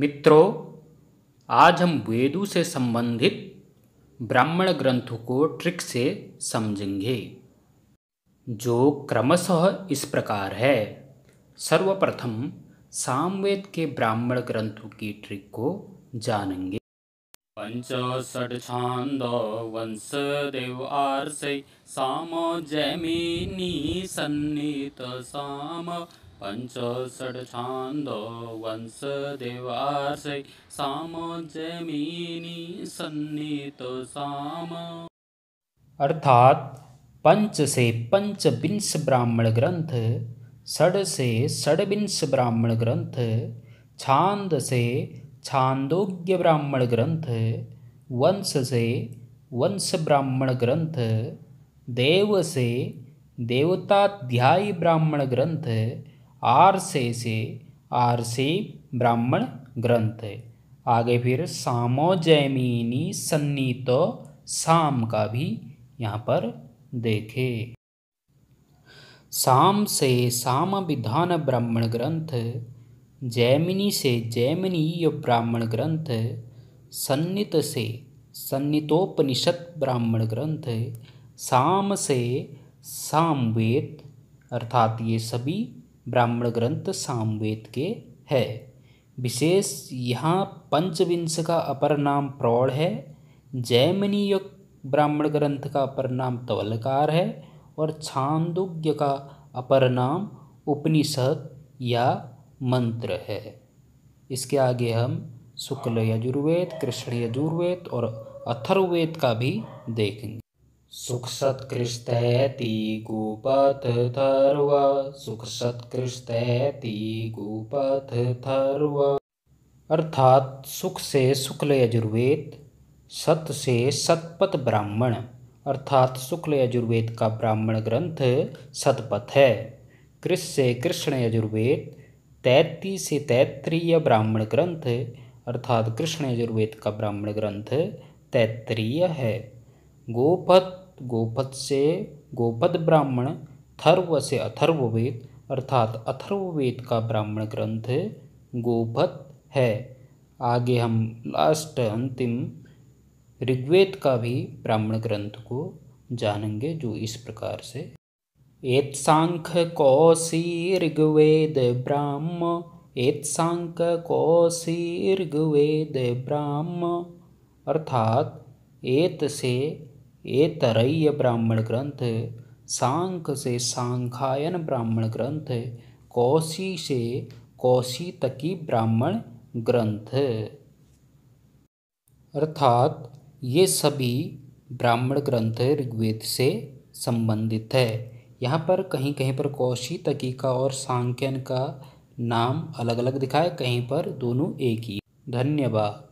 मित्रों, आज हम वेदों से संबंधित ब्राह्मण ग्रंथों को ट्रिक से समझेंगे, जो क्रमशः इस प्रकार है। सर्वप्रथम सामवेद के ब्राह्मण ग्रंथों की ट्रिक को जानेंगे। पंचषट् छांद वंश देव आर्षै साम जैमिनी सन्नित साम। पंचषट् छांद वंश देव आर्षै साम जैमिनी सन्नित साम। अर्थात पंच से पंचविंश ब्राह्मण ग्रंथ, षड से षड्विंश ब्राह्मण ग्रंथ, छांद से छांदोग्य ब्राह्मण ग्रंथ, वंश से वंश ब्राह्मण ग्रंथ, देव से देवताध्यायी ब्राह्मण ग्रंथ, आर्षे से आर्षी ब्राह्मण ग्रंथ। आगे फिर सामो जैमिनी सन्नितो साम का भी यहाँ पर देखें। साम से साम विधान ब्राह्मण ग्रंथ, जैमिनी से जैमिनीय ब्राह्मण ग्रंथ, सन्नित से सन्नितोपनिषद ब्राह्मण ग्रंथ, साम से सामवेद, अर्थात ये सभी ब्राह्मण ग्रंथ सामवेद के हैं। विशेष यहाँ पंचविंश का अपर नाम प्रौढ़ है, जैमिनीय ब्राह्मण ग्रंथ का अपर नाम तवलकार है और छांदोग्य का अपर नाम उपनिषद या मंत्र है। इसके आगे हम शुक्ल यजुर्वेद, कृष्ण यजुर्वेद और अथर्ववेद का भी देखेंगे। सुखसत्कृष्टैति गुपथर्व, सुखसत्कृष्टैति गुपथर्व। अर्थात सुख से शुक्ल यजुर्वेद, सत से शतपथ ब्राह्मण, अर्थात शुक्ल यजुर्वेद का ब्राह्मण ग्रंथ शतपथ है। कृष से कृष्ण यजुर्वेद, तैत्ती से तैत्तरीय ब्राह्मण ग्रंथ, अर्थात कृष्ण यजुर्वेद का ब्राह्मण ग्रंथ तैत्तरीय है। गोपथ, गोपथ से गोपथ ब्राह्मण, थर्व से अथर्ववेद, अर्थात अथर्ववेद का ब्राह्मण ग्रंथ गोपथ है। आगे हम लास्ट अंतिम ऋग्वेद का भी ब्राह्मण ग्रंथ को जानेंगे, जो इस प्रकार से। एत सांख्य कौशी ऋग्वेद ब्राह्म, एत सांख्य कौशी ऋग्वेद ब्राह्म, अर्थात एत से एतरय्य ब्राह्मण ग्रंथ, सांख्य से सांख्यायन ब्राह्मण ग्रंथ, कौशी से कौशितकी ब्राह्मण ग्रंथ, अर्थात ये सभी ब्राह्मण ग्रंथ ऋग्वेद से संबंधित है। यहाँ पर कहीं कहीं पर कौशितकी का और सांख्यन का नाम अलग अलग दिखा है, कहीं पर दोनों एक ही। धन्यवाद।